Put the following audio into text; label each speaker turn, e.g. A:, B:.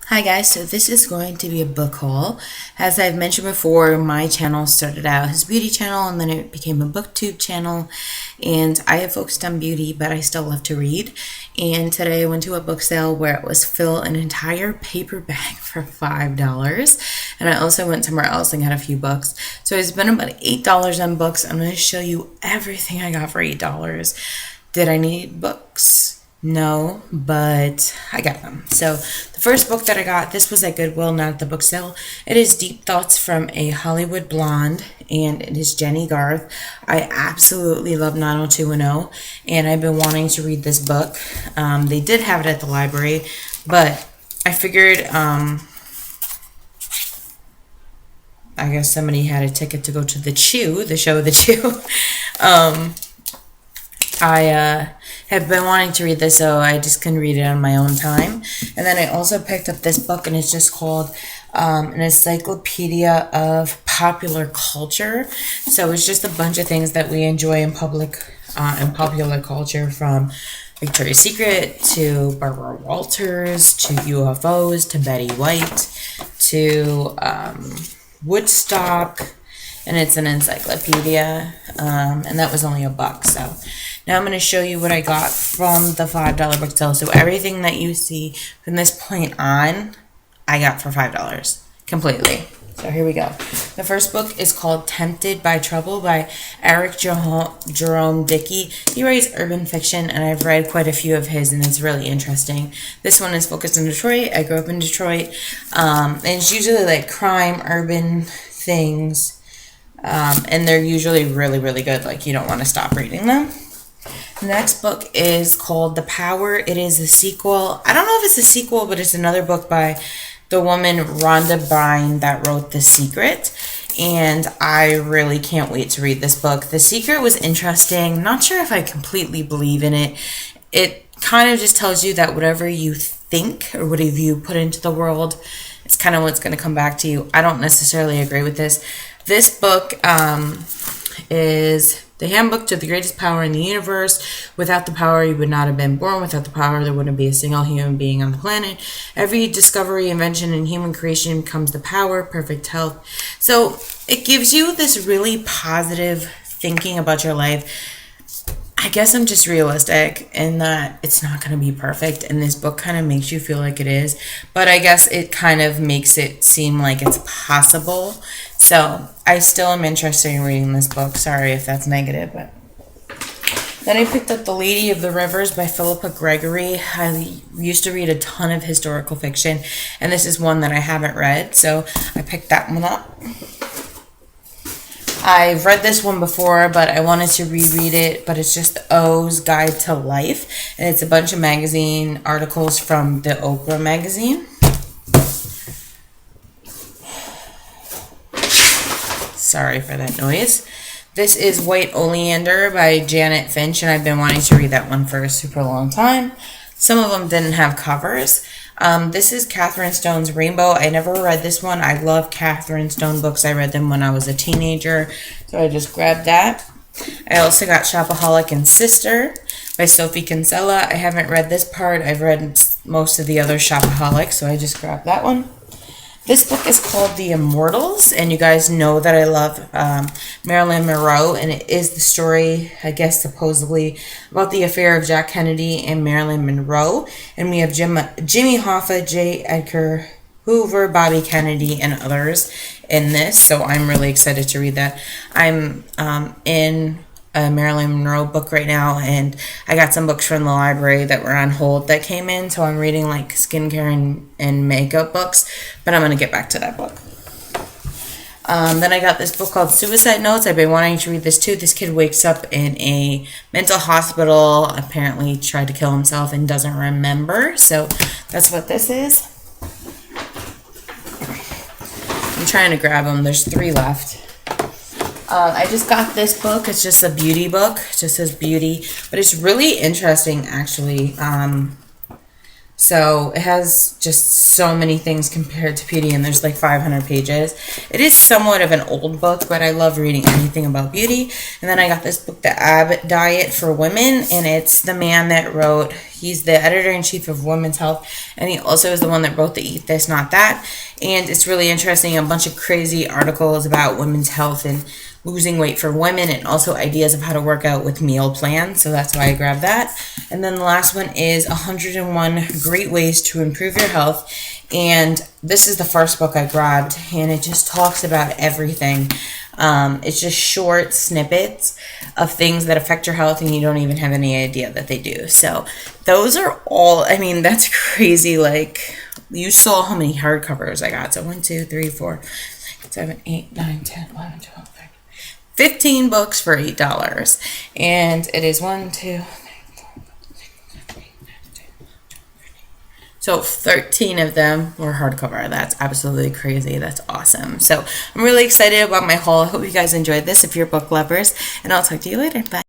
A: Hi guys, so this is going to be a book haul. As I've mentioned before, my channel started out as a beauty channel and then it became a booktube channel, and I have focused on beauty, but I still love to read. And today I went to a book sale where it was fill an entire paper bag for $5, and I also went somewhere else and got a few books. So I spent about $8 on books. I'm going to show you everything I got for $8. Did I need books? No, but I got them. So the first book that I got, this was at Goodwill, not at the book sale. It is Deep Thoughts from a Hollywood Blonde, and it is Jennie Garth. I absolutely love 90210, and I've been wanting to read this book. They did have it at the library, but I figured, I guess somebody had a ticket to go to the Chew, the show The Chew. I have been wanting to read this, so I just couldn't read it on my own time. And then I also picked up this book, and it's just called An Encyclopedia of Popular Culture. So it's just a bunch of things that we enjoy in popular culture, from Victoria's Secret to Barbara Walters to UFOs to Betty White to Woodstock. And it's an encyclopedia, and that was only $1. So now I'm going to show you what I got from the $5 book sale. So everything that you see from this point on, I got for $5 completely. So here we go. The first book is called Tempted by Trouble by Eric Jerome Dickey. He writes urban fiction, and I've read quite a few of his, and it's really interesting. This one is focused in Detroit. I grew up in Detroit, and it's usually like crime, urban things. And they're usually really, really good. Like, you don't want to stop reading them. The next book is called The Power. It is a sequel. I don't know if it's a sequel, but it's another book by the woman Rhonda Byrne that wrote The Secret. And I really can't wait to read this book. The Secret was interesting. Not sure if I completely believe in it. It kind of just tells you that whatever you think or whatever you put into the world, it's kind of what's going to come back to you. I don't necessarily agree with this. This book is the handbook to the greatest power in the universe. Without the power, you would not have been born. Without the power, there wouldn't be a single human being on the planet. Every discovery, invention, and human creation becomes the power, perfect health. So it gives you this really positive thinking about your life. I guess I'm just realistic in that it's not going to be perfect, and this book kind of makes you feel like it is, but I guess it kind of makes it seem like it's possible. So I still am interested in reading this book. Sorry if that's negative. But then I picked up The Lady of the Rivers by Philippa Gregory. I used to read a ton of historical fiction, and this is one that I haven't read, so I picked that one up. I've read this one before, but I wanted to reread it, but it's just O's Guide to Life, and it's a bunch of magazine articles from the Oprah magazine. Sorry for that noise. This is White Oleander by Janet Finch, and I've been wanting to read that one for a super long time. Some of them didn't have covers. This is Catherine Stone's Rainbow. I never read this one. I love Catherine Stone books. I read them when I was a teenager, so I just grabbed that. I also got Shopaholic and Sister by Sophie Kinsella. I haven't read this part. I've read most of the other Shopaholic, so I just grabbed that one. This book is called The Immortals, and you guys know that I love Marilyn Monroe, and it is the story, I guess, supposedly, about the affair of Jack Kennedy and Marilyn Monroe. And we have Jimmy Hoffa, J. Edgar Hoover, Bobby Kennedy, and others in this, so I'm really excited to read that. I'm in a Marilyn Monroe book right now, and I got some books from the library that were on hold that came in, so I'm reading like skincare and makeup books, but I'm going to get back to that book. Then I got this book called Suicide Notes. I've been wanting to read this too. This kid wakes up in a mental hospital, apparently tried to kill himself and doesn't remember, so that's what this is. I'm trying to grab them. There's 3 left. I just got this book. It's just a beauty book. It just says beauty, but it's really interesting, actually. So it has just so many things compared to beauty, and there's like 500 pages. It is somewhat of an old book, but I love reading anything about beauty. And then I got this book, The Abbott Diet for Women, and it's the man that wrote He's the editor-in-chief of Women's Health, and he also is the one that wrote the Eat This, Not That. And it's really interesting, a bunch of crazy articles about women's health and losing weight for women, and also ideas of how to work out with meal plans. So that's why I grabbed that. And then the last one is 101 Great Ways to Improve Your Health. And this is the first book I grabbed, and it just talks about everything. It's just short snippets of things that affect your health, and you don't even have any idea that they do. So those are all, I mean, that's crazy. Like, you saw how many hardcovers I got. So 1, 2, 3, 4, 7, 8, 9, 10, 11, 12, 13, 15 books for $8. And it is 1, 2, so 13 of them were hardcover. That's absolutely crazy. That's awesome. So I'm really excited about my haul. I hope you guys enjoyed this if you're book lovers, and I'll talk to you later. Bye.